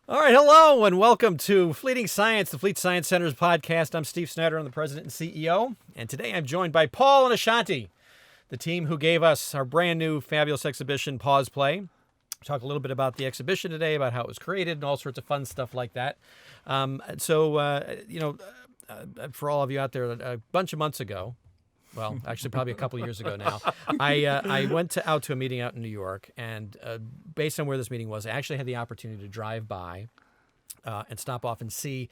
All right, hello and welcome to Fleeting Science, the Fleet Science Center's podcast. I'm Steve Snyder, I'm the president and CEO, and today I'm joined by Paul and Ashanti, the team who gave us our brand new fabulous exhibition, Pause Play. We'll talk a little bit about the exhibition today, about how it was created, and all sorts of fun stuff like that. For all of you out there, a bunch of months ago, well, actually probably a couple of years ago now, I went out to a meeting out in New York, and based on where this meeting was, I actually had the opportunity to drive by and stop off and see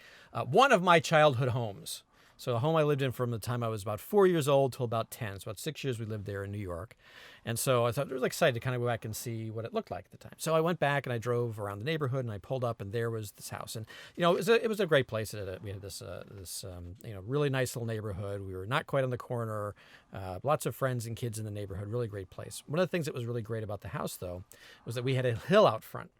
one of my childhood homes. So the home I lived in from the time I was about 4 years old till about 10. So about 6 years we lived there in New York. And so I thought I was excited to kind of go back and see what it looked like at the time. So I went back and I drove around the neighborhood and I pulled up and there was this house. And, it was a great place. We had this really nice little neighborhood. We were not quite on the corner. Lots of friends and kids in the neighborhood. Really great place. One of the things that was really great about the house, though, was that we had a hill out front.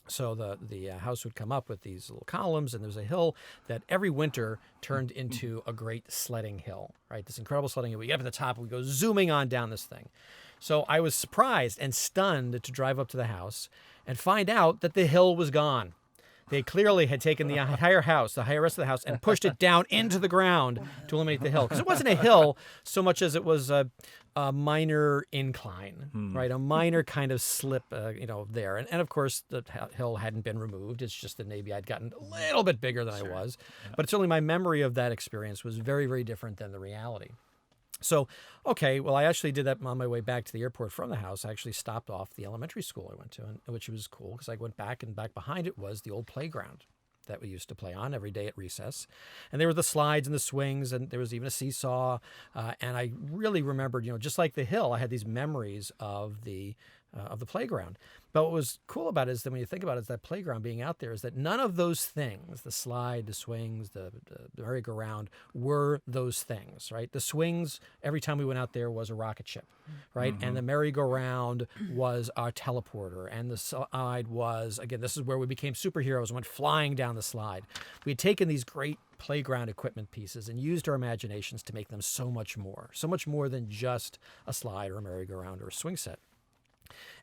So the house would come up with these little columns, and there was a hill that every winter turned into a great sledding hill, right? This incredible sledding hill. We get up at the top, and we go zooming on down this thing. So I was surprised and stunned to drive up to the house and find out that the hill was gone. They clearly had taken the entire house, the higher rest of the house, and pushed it down into the ground to eliminate the hill. Because it wasn't a hill so much as it was a minor incline, right? A minor kind of slip, there. And of course, the hill hadn't been removed. It's just that maybe I'd gotten a little bit bigger than I was. But certainly my memory of that experience was very, very different than the reality. So, okay, well, I actually did that on my way back to the airport from the house. I actually stopped off the elementary school I went to, which was cool because I went back, and back behind it was the old playground that we used to play on every day at recess. And there were the slides and the swings, and there was even a seesaw. And I really remembered, just like the hill, I had these memories of the playground. But what was cool about it is that when you think about it, is that playground being out there, is that none of those things, the slide, the swings, the merry-go-round, were those things, right? The swings, every time we went out there, was a rocket ship, right? Mm-hmm. And the merry-go-round was our teleporter. And the slide was, again, this is where we became superheroes and went flying down the slide. We had taken these great playground equipment pieces and used our imaginations to make them so much more than just a slide or a merry-go-round or a swing set.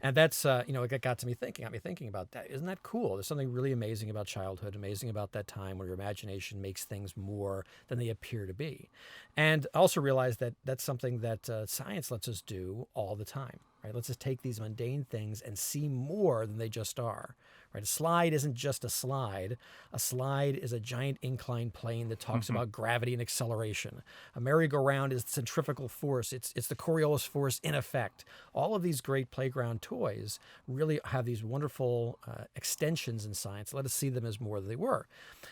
And that's, it got me thinking about that. Isn't that cool? There's something really amazing about childhood, amazing about that time when your imagination makes things more than they appear to be. And I also realized that that's something that science lets us do all the time, right? Let's just take these mundane things and see more than they just are, right? A slide isn't just a slide. A slide is a giant inclined plane that talks about gravity and acceleration. A merry-go-round is centrifugal force. It's the Coriolis force in effect. All of these great playground toys really have these wonderful extensions in science. Let us see them as more than they were.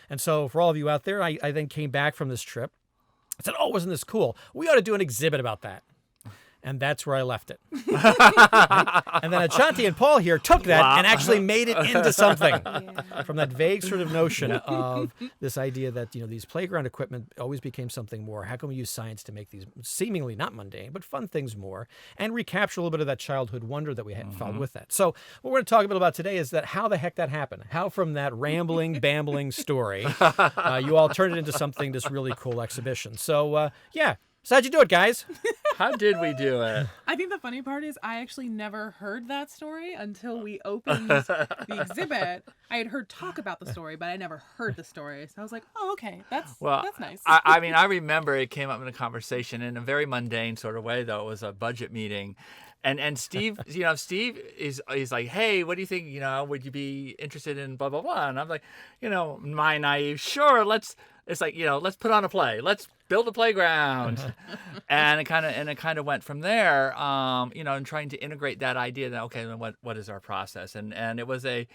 And so for all of you out there, I then came back from this trip. I said, oh, wasn't this cool? We ought to do an exhibit about that. And that's where I left it. And then Ashanti and Paul here took that and actually made it into something from that vague sort of notion of this idea that, these playground equipment always became something more. How can we use science to make these seemingly not mundane, but fun things more, and recapture a little bit of that childhood wonder that we had felt with that? So what we're going to talk about today is that how the heck that happened. How from that rambling, bambling story, you all turned it into something, this really cool exhibition. So, So how'd you do it, guys? How did we do it? I think the funny part is I actually never heard that story until we opened the exhibit. I had heard talk about the story, but I never heard the story. So I was like, oh, okay, that's nice. I remember it came up in a conversation in a very mundane sort of way, though. It was a budget meeting. And Steve, Steve is like, hey, what do you think? Would you be interested in blah, blah, blah? And I'm like, my naive, sure, let's put on a play. Let's build a playground. And it kind of went from there, and trying to integrate that idea that, okay, then what is our process? And it was a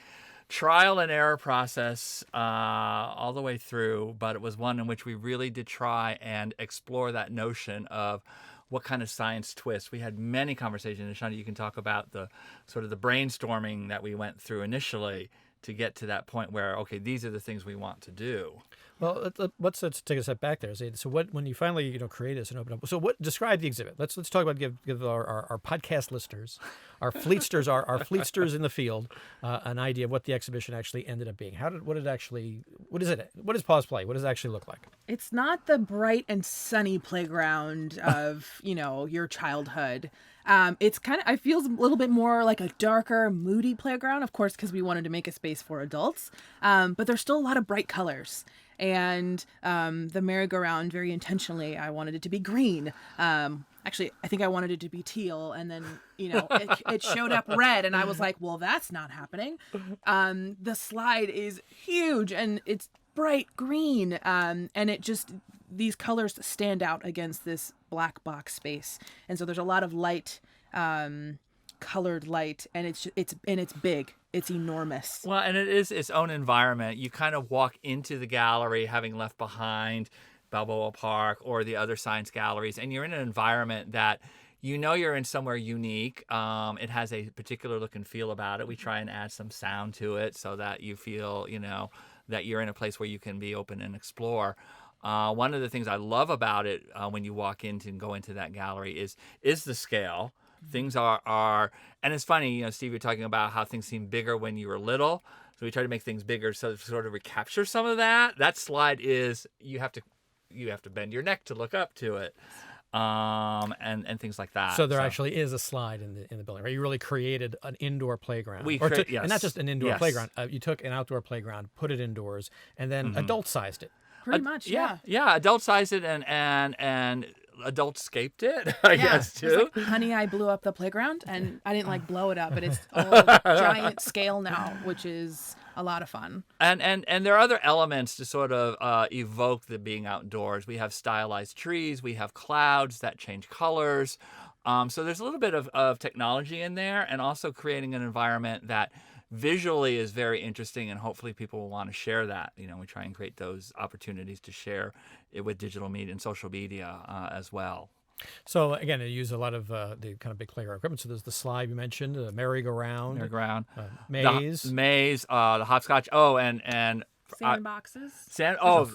trial and error process all the way through, but it was one in which we really did try and explore that notion of what kind of science twist. We had many conversations, and Shani, you can talk about the sort of the brainstorming that we went through initially to get to that point where, okay, these are the things we want to do. Well, let's take a step back there. So when you finally create this and open up, so describe the exhibit. Let's talk about give our podcast listeners, our fleetsters, our fleetsters in the field, an idea of what the exhibition actually ended up being. What is Pause Play? What does it actually look like? It's not the bright and sunny playground of your childhood. It's it feels a little bit more like a darker, moody playground, of course, because we wanted to make a space for adults. But there's still a lot of bright colors. And the merry-go-round, very intentionally, I wanted it to be green. Actually, I think I wanted it to be teal, and then, it showed up red, and I was like, well, that's not happening. The slide is huge, and it's bright green, and these colors stand out against this black box space. And so there's a lot of light, colored light, and it's big. It's enormous. Well, and it is its own environment. You kind of walk into the gallery having left behind Balboa Park or the other science galleries, and you're in an environment that you're in somewhere unique. It has a particular look and feel about it. We try and add some sound to it so that you feel, that you're in a place where you can be open and explore. One of the things I love about it when you walk into and go into that gallery is the scale. Things are, and it's funny, Steve, you're talking about how things seem bigger when you were little. So we try to make things bigger so to sort of recapture some of that. That slide is, you have to bend your neck to look up to it. And things like that. So there actually is a slide in the building, right? You really created an indoor playground. Yes. And not just an indoor playground. You took an outdoor playground, put it indoors, and then adult sized it. Pretty much, yeah. Yeah, adult sized it and adult scaped it, I guess, too. Like, honey, I blew up the playground, and I didn't blow it up, but it's all giant scale now, which is a lot of fun. And there are other elements to sort of evoke the being outdoors. We have stylized trees, we have clouds that change colors. So there's a little bit of technology in there, and also creating an environment that visually is very interesting, and hopefully people will want to share that. We try and create those opportunities to share it with digital media and social media as well. So again, I use a lot of the kind of big playground equipment. So there's the slide you mentioned, the merry-go-round, maze, the hopscotch. Oh, and sandboxes.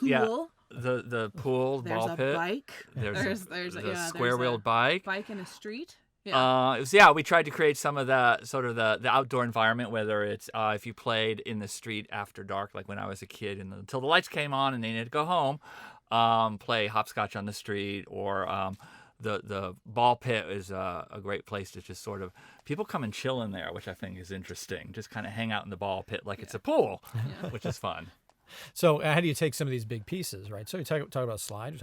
Yeah. The pool, there's ball a pit. Bike. There's a square-wheeled bike. Bike in a street. Yeah. We tried to create some of the sort of the outdoor environment, whether it's if you played in the street after dark, like when I was a kid, until the lights came on and they needed to go home, play hopscotch on the street, or the ball pit is a great place to just sort of, people come and chill in there, which I think is interesting. Just kind of hang out in the ball pit like it's a pool, which is fun. So how do you take some of these big pieces, right? So you talk about a slide,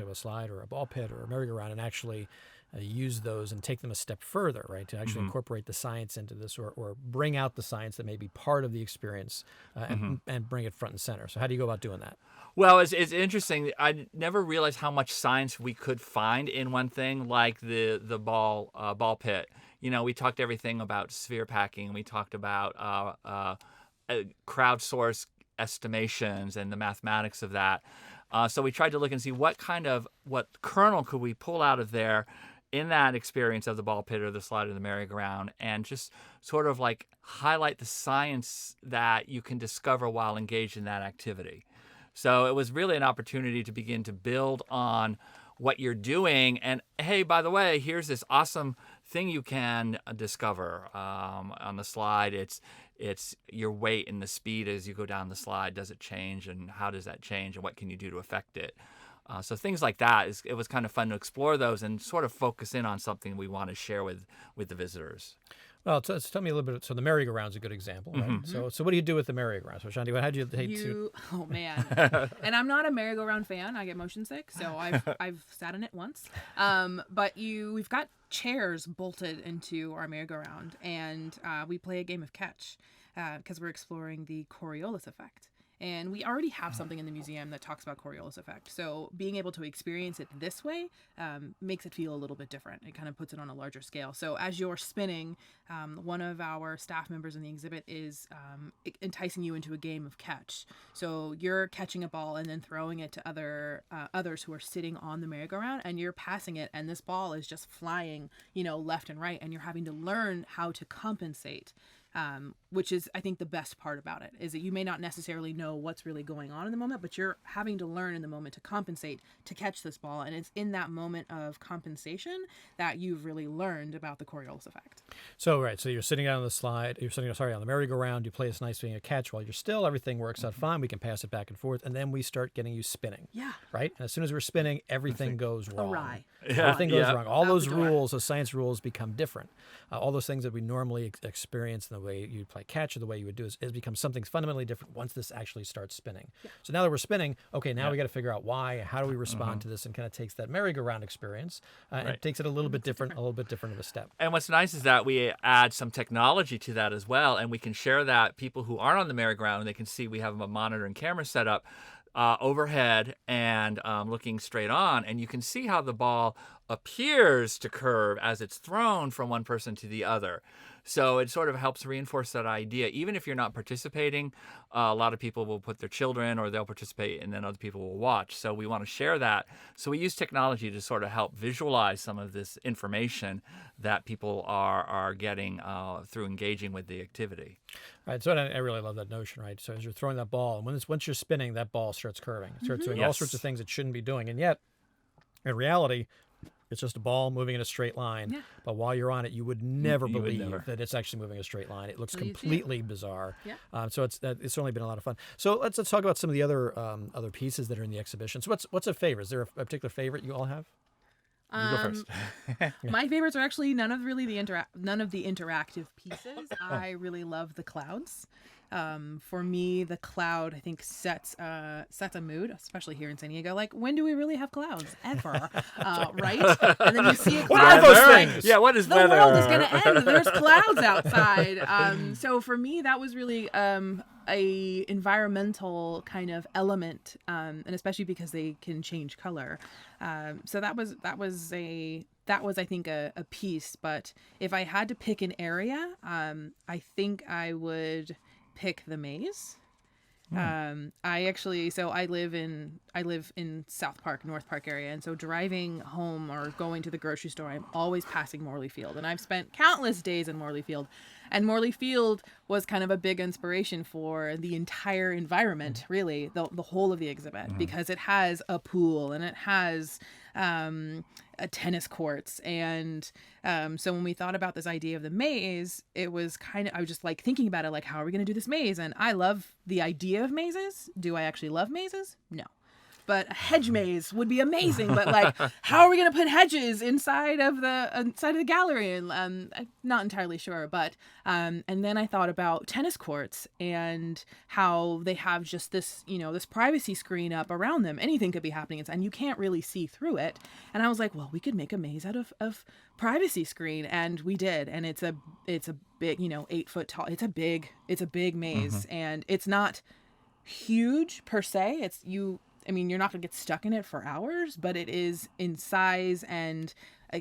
or a ball pit or a merry-go-round, and actually use those and take them a step further, right? To actually incorporate the science into this, or bring out the science that may be part of the experience and bring it front and center. So how do you go about doing that? Well, it's interesting. I never realized how much science we could find in one thing, like the ball pit. We talked everything about sphere packing. We talked about crowdsourced estimations and the mathematics of that. So we tried to look and see what kernel could we pull out of there in that experience of the ball pit or the slide or the merry-go-round, and just sort of highlight the science that you can discover while engaged in that activity. So it was really an opportunity to begin to build on what you're doing. And hey, by the way, here's this awesome thing you can discover on the slide. It's your weight and the speed as you go down the slide. Does it change, and how does that change, and what can you do to affect it? So things like that, it was kind of fun to explore those and sort of focus in on something we want to share with the visitors. Well, tell me a little bit. So the merry-go-round is a good example, right? Mm-hmm. So what do you do with the merry-go-round? So Shanti, how do you take to? Oh man, and I'm not a merry-go-round fan. I get motion sick, so I've sat in it once. But we've got chairs bolted into our merry-go-round, and we play a game of catch because we're exploring the Coriolis effect. And we already have something in the museum that talks about Coriolis effect. So being able to experience it this way makes it feel a little bit different. It kind of puts it on a larger scale. So as you're spinning, one of our staff members in the exhibit is enticing you into a game of catch. So you're catching a ball and then throwing it to others who are sitting on the merry-go-round, and you're passing it, and this ball is just flying, left and right, and you're having to learn how to compensate which is, I think, the best part about it, is that you may not necessarily know what's really going on in the moment, but you're having to learn in the moment to compensate to catch this ball. And it's in that moment of compensation that you've really learned about the Coriolis effect. So, right. So you're sitting on the slide, on the merry-go-round, you play this nice thing, a catch while you're still, everything works out fine. We can pass it back and forth. And then we start getting you spinning. Yeah. Right? And as soon as we're spinning, everything goes wrong. Awry. Everything goes wrong. All Out those the door. rules, those science rules become different. All those things that we normally experience in the way you play catch or the way you would do is become something fundamentally different once this actually starts spinning. Yeah. So now that we're spinning, okay, now we got to figure out why, how do we respond to this, and kind of takes that merry-go-round experience and takes it a little bit different of a step. And what's nice is that we add some technology to that as well, and we can share that. People who aren't on the merry-go-round, they can see we have a monitor and camera set up overhead and looking straight on, and you can see how the ball appears to curve as it's thrown from one person to the other. So it sort of helps reinforce that idea. Even if you're not participating, a lot of people will put their children or they'll participate and then other people will watch. So we want to share that. So we use technology to sort of help visualize some of this information that people are getting through engaging with the activity. Right, so I really love that notion, right? So as you're throwing that ball, and once you're spinning, that ball starts curving. It starts doing all sorts of things it shouldn't be doing. And yet, in reality, it's just a ball moving in a straight line. Yeah. But while you're on it, you would never believe that it's actually moving a straight line. It looks completely bizarre. Yeah. So it's certainly been a lot of fun. So let's talk about some of the other pieces that are in the exhibition. So what's a favorite? Is there a particular favorite you all have? You go first. My favorites are actually none of the interactive pieces. I really love the clouds. For me, the cloud, I think, sets a mood, especially here in San Diego. Like, when do we really have clouds? Ever. Right? And then you see a cloud. What are those things? Yeah, what is the weather? The world is going to end. There's clouds outside. So for me, that was really a environmental kind of element, and especially because they can change color. So that was I think a piece. But if I had to pick an area, I think I would pick the maze. I live in South Park, North Park area, and so driving home or going to the grocery store, I'm always passing Morley Field, and I've spent countless days in Morley Field. And Morley Field was kind of a big inspiration for the entire environment, really, the whole of the exhibit, because it has a pool and it has a tennis courts. And so when we thought about this idea of the maze, it was I was just like thinking about it, like, how are we going to do this maze? And I love the idea of mazes. Do I actually love mazes? No. But a hedge maze would be amazing. But like, how are we going to put hedges inside of the gallery? And I'm not entirely sure. But and then I thought about tennis courts and how they have just this, this privacy screen up around them. Anything could be happening inside, and you can't really see through it. And I was like, well, we could make a maze out of privacy screen, and we did. And it's a big, 8 foot tall. It's a big maze, and it's not huge per se. You're not going to get stuck in it for hours, but it is in size, and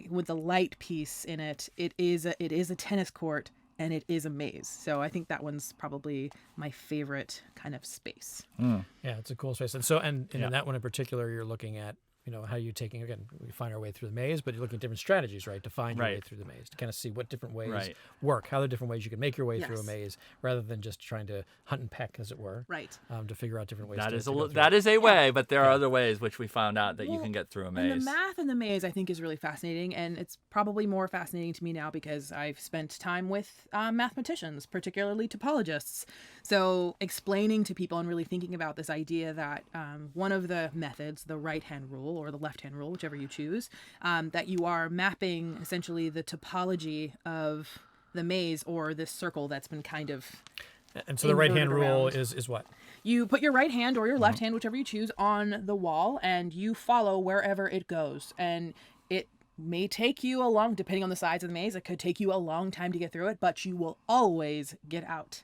with the light piece in it, it is a tennis court, and it is a maze. So I think that one's probably my favorite kind of space. Yeah, it's a cool space. And so, in that one in particular, you're looking at, how you're taking, again, we find our way through the maze, but you're looking at different strategies, right, to find your way through the maze, to kind of see what different ways work, how there are different ways you can make your way through a maze, rather than just trying to hunt and peck, as it were, to figure out different ways that to is a way, but there are other ways which we found out that you can get through a maze. And the math in the maze, I think, is really fascinating, and it's probably more fascinating to me now because I've spent time with mathematicians, particularly topologists. So explaining to people and really thinking about this idea that one of the methods, the right-hand rule or the left-hand rule, whichever you choose, that you are mapping essentially the topology of the maze or this circle that's been kind of And so the right-hand rule is what? You put your right hand or your left hand, whichever you choose, on the wall, and you follow wherever it goes. And it may take you a long, depending on the size of the maze, it could take you a long time to get through it, but you will always get out.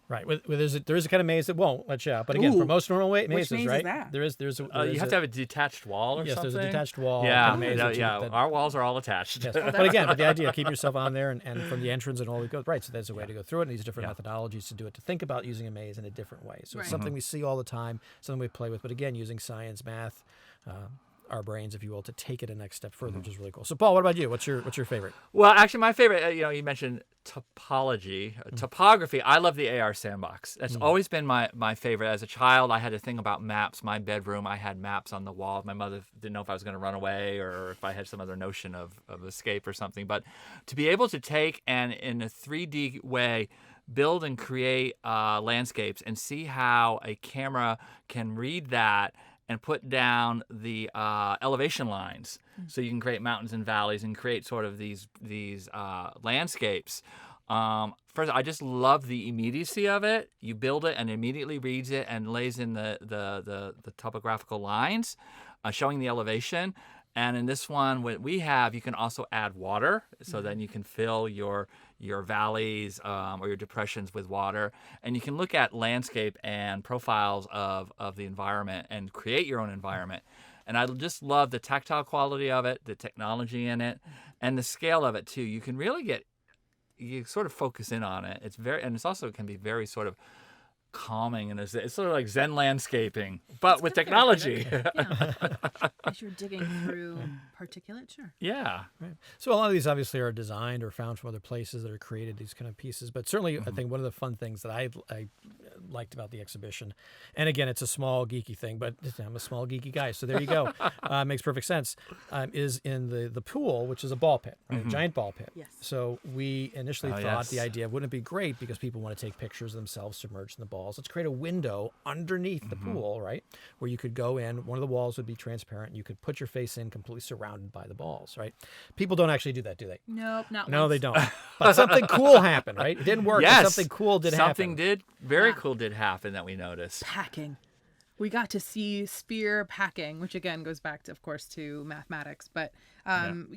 Right. There is a kind of maze that won't let you out. But again, for most normal mazes, maze right? Is that? You have to have a detached wall or something? Yes, there's a detached wall. Yeah, maze our walls are all attached. Yes. But again, the idea, keep yourself on there and from the entrance and all it goes. Right, so there's a way to go through it, and these different methodologies to do it, to think about using a maze in a different way. So it's something we see all the time, something we play with. But again, using science, math, our brains, if you will, to take it a next step further, which is really cool. So, Paul, what about you? What's your favorite? Well, actually, my favorite, you mentioned topography. I love the AR Sandbox. That's always been my favorite. As a child, I had a thing about maps. My bedroom, I had maps on the wall. My mother didn't know if I was going to run away or if I had some other notion of escape or something. But to be able to take and in a 3D way build and create landscapes and see how a camera can read that and put down the elevation lines, so you can create mountains and valleys and create sort of these landscapes. First, I just love the immediacy of it. You build it and it immediately reads it and lays in the topographical lines, showing the elevation. And in this one, what we have, you can also add water, so then you can fill your valleys or your depressions with water, and you can look at landscape and profiles of the environment and create your own environment. And I just love the tactile quality of it, the technology in it, and the scale of it too. You can really you sort of focus in on it. It's also can be very sort of calming, and it's sort of like Zen landscaping, but with technology. As you're digging through particulate, sure. Yeah. Right. So a lot of these obviously are designed or found from other places that are created, these kind of pieces. But certainly, I think one of the fun things that I liked about the exhibition, and again, it's a small geeky thing, but I'm a small geeky guy, so there you go. Makes perfect sense. Is in the pool, which is a ball pit, right? A giant ball pit. Yes. So we initially thought the idea wouldn't it be great because people want to take pictures of themselves submerged in the balls. Let's create a window underneath the pool, right, where you could go in. One of the walls would be transparent. And you could put your face in, completely surrounded by the balls, right? People don't actually do that, do they? Nope, not No, once. they don't. But something cool happened, right? It didn't work. Yes. But something cool did happen. Something very cool did happen that we noticed. Packing. We got to see spear packing, which again goes back to, of course, to mathematics. But when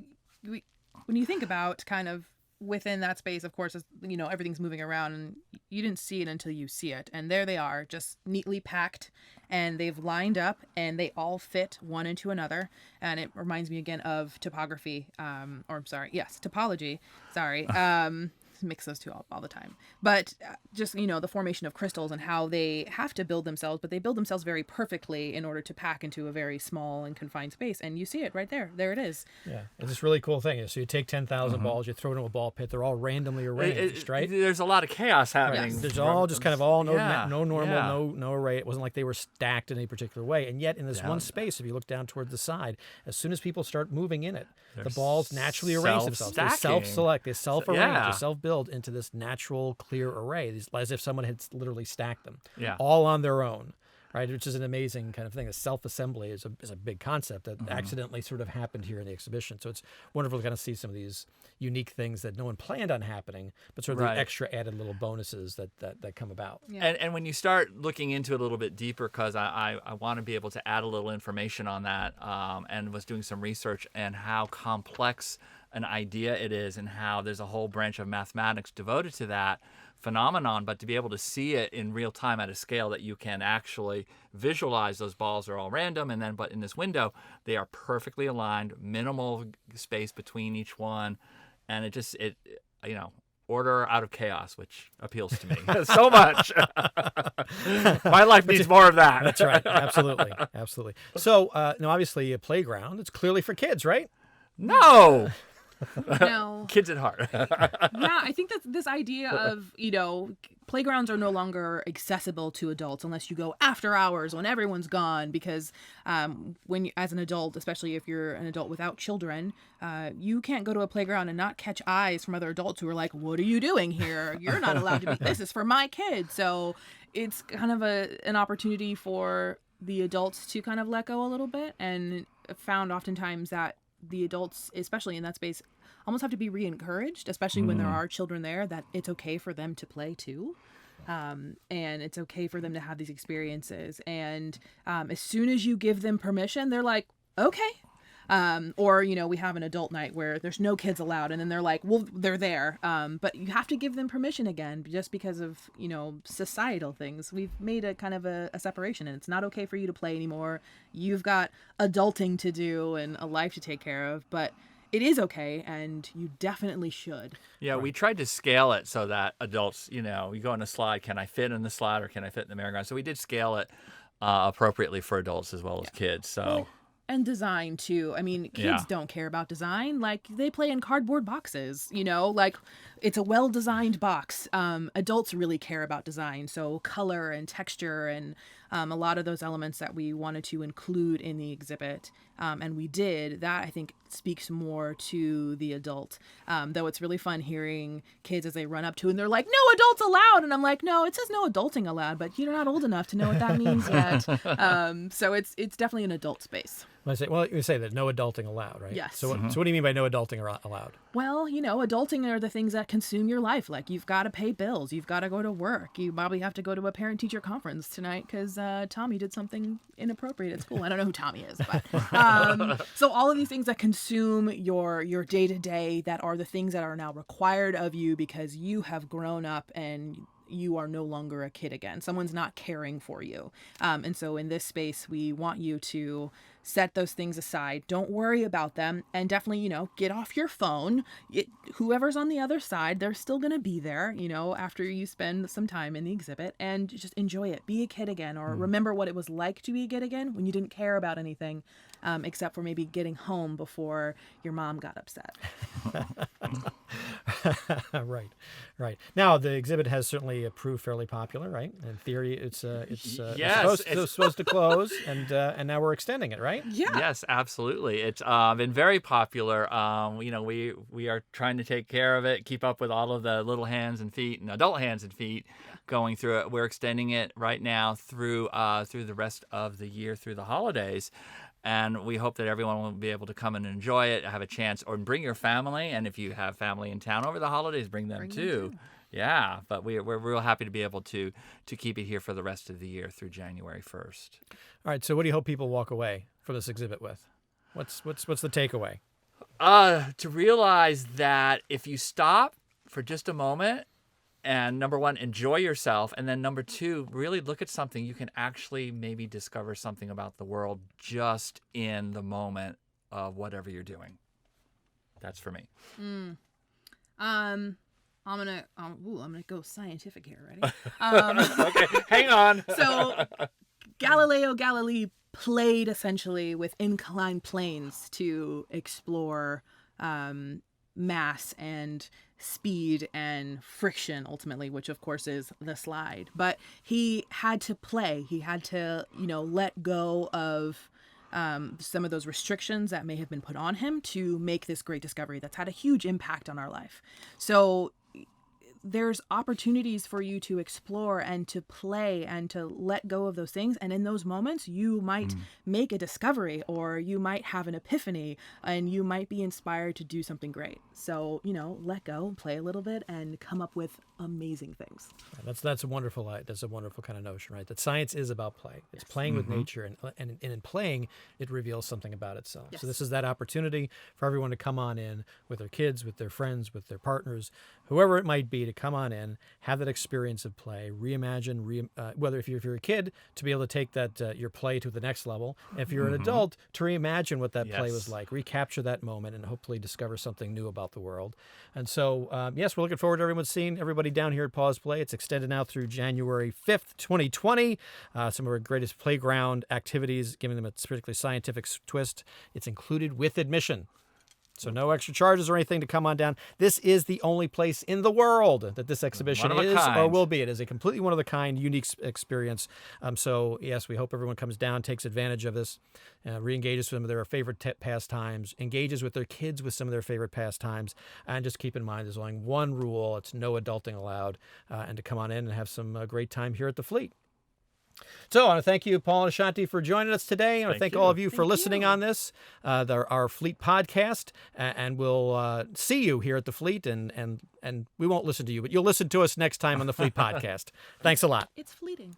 you think about kind of within that space, of course, everything's moving around and you didn't see it until you see it. And there they are, just neatly packed, and they've lined up and they all fit one into another. And it reminds me again of topography, topology. Sorry. Mix those two all the time. But just, the formation of crystals and how they have to build themselves, but they build themselves very perfectly in order to pack into a very small and confined space. And you see it right there. There it is. Yeah. It's this really cool thing. So you take 10,000 balls, you throw it into a ball pit. They're all randomly arranged, right? There's a lot of chaos happening. There's all just kind of all no normal, yeah. no array. It wasn't like they were stacked in any particular way. And yet in this one space, if you look down towards the side, as soon as people start moving in it, the balls naturally arrange themselves. They self-select, they self-arrange, they self-build into this natural clear array, as if someone had literally stacked them, all on their own, right? Which is an amazing kind of thing. The self-assembly is a big concept that accidentally sort of happened here in the exhibition. So it's wonderful to kind of see some of these unique things that no one planned on happening, but sort of the extra added little bonuses that come about. Yeah. And when you start looking into it a little bit deeper, because I want to be able to add a little information on that, and was doing some research and how complex an idea it is and how there's a whole branch of mathematics devoted to that phenomenon, but to be able to see it in real time at a scale that you can actually visualize, those balls are all random, and then but in this window they are perfectly aligned, minimal space between each one, and it order out of chaos, which appeals to me so much. My life needs more of that. That's right. Absolutely. So now obviously a playground, it's clearly for kids, right? No. No. Kids at heart. Yeah, I think that this idea of, playgrounds are no longer accessible to adults unless you go after hours when everyone's gone, because when you, as an adult, especially if you're an adult without children, you can't go to a playground and not catch eyes from other adults who are like, what are you doing here? You're not allowed to be, this is for my kids. So it's kind of an opportunity for the adults to kind of let go a little bit, and found oftentimes that the adults, especially in that space, almost have to be re-encouraged, especially when there are children there, that it's okay for them to play too. And it's okay for them to have these experiences. And as soon as you give them permission, they're like, okay. Or, we have an adult night where there's no kids allowed, and then they're like, well, they're there. But you have to give them permission again, just because of, societal things. We've made a kind of a separation, and it's not okay for you to play anymore. You've got adulting to do and a life to take care of, but it is okay, and you definitely should. Yeah, we tried to scale it so that adults, you go on a slide, can I fit in the slide or can I fit in the merry-go-round? So we did scale it appropriately for adults as well as kids. So And design too. I mean, kids Yeah. don't care about design. Like they play in cardboard boxes, like it's a well-designed box. Adults really care about design. So color and texture and a lot of those elements that we wanted to include in the exhibit. And we did that. I think speaks more to the adult. Though it's really fun hearing kids as they run up to and they're like, no adults allowed. And I'm like, no, it says no adulting allowed, but you're not old enough to know what that means yet. So it's definitely an adult space. You say that no adulting allowed, right? Yes. So what do you mean by no adulting allowed? Well, adulting are the things that consume your life. Like you've got to pay bills, you've got to go to work, you probably have to go to a parent-teacher conference tonight because Tommy did something inappropriate at school. I don't know who Tommy is, but so all of these things that consume your day-to-day, that are the things that are now required of you because you have grown up and you are no longer a kid again. Someone's not caring for you. And so in this space, we want you to set those things aside. Don't worry about them. And definitely, get off your phone. Whoever's on the other side, they're still going to be there, after you spend some time in the exhibit, and just enjoy it. Be a kid again, or remember what it was like to be a kid again when you didn't care about anything, except for maybe getting home before your mom got upset. Right. Now the exhibit has certainly proved fairly popular, right? In theory, it's Yes, supposed to close, and now we're extending it, right? Yeah. Yes, absolutely. It's been very popular. We are trying to take care of it, keep up with all of the little hands and feet and adult hands and feet going through it. We're extending it right now through the rest of the year, through the holidays. And we hope that everyone will be able to come and enjoy it, have a chance, or bring your family. And if you have family in town over the holidays, bring them too. Yeah, but we're real happy to be able to keep it here for the rest of the year through January 1st. All right. So what do you hope people walk away from this exhibit with? What's the takeaway? To realize that if you stop for just a moment, and number one, enjoy yourself. And then number two, really look at something. You can actually maybe discover something about the world just in the moment of whatever you're doing. That's for me. I'm gonna go scientific here. Ready? Okay, hang on. So Galileo Galilei played essentially with inclined planes to explore mass and speed and friction ultimately, which of course is the slide. But he had to play. He had to, let go of some of those restrictions that may have been put on him to make this great discovery that's had a huge impact on our life. So there's opportunities for you to explore and to play and to let go of those things. And in those moments, you might make a discovery, or you might have an epiphany, and you might be inspired to do something great. So, let go, play a little bit, and come up with amazing things. That's a wonderful kind of notion, right? That science is about play. It's playing with nature, and in playing, it reveals something about itself. Yes. So this is that opportunity for everyone to come on in with their kids, with their friends, with their partners, whoever it might be, to come on in, have that experience of play, reimagine, whether if you're a kid, to be able to take that your play to the next level. And if you're an adult, to reimagine what that play was like, recapture that moment, and hopefully discover something new about the world. And so, yes, we're looking forward to everyone seeing everybody down here at Pause Play. It's extended now through January 5th, 2020. Some of our greatest playground activities, giving them a particularly scientific twist. It's included with admission. So no extra charges or anything to come on down. This is the only place in the world that this exhibition is or will be. It is a completely one-of-a-kind, unique experience. So, yes, we hope everyone comes down, takes advantage of this, re-engages with some of their favorite pastimes, engages with their kids with some of their favorite pastimes, and just keep in mind there's only one rule. It's no adulting allowed, and to come on in and have some great time here at the Fleet. So I want to thank you, Paul and Ashanti, for joining us today. I want to thank all of you for listening on this, our Fleet podcast, and we'll see you here at the Fleet, and we won't listen to you, but you'll listen to us next time on the Fleet podcast. Thanks a lot. It's fleeting.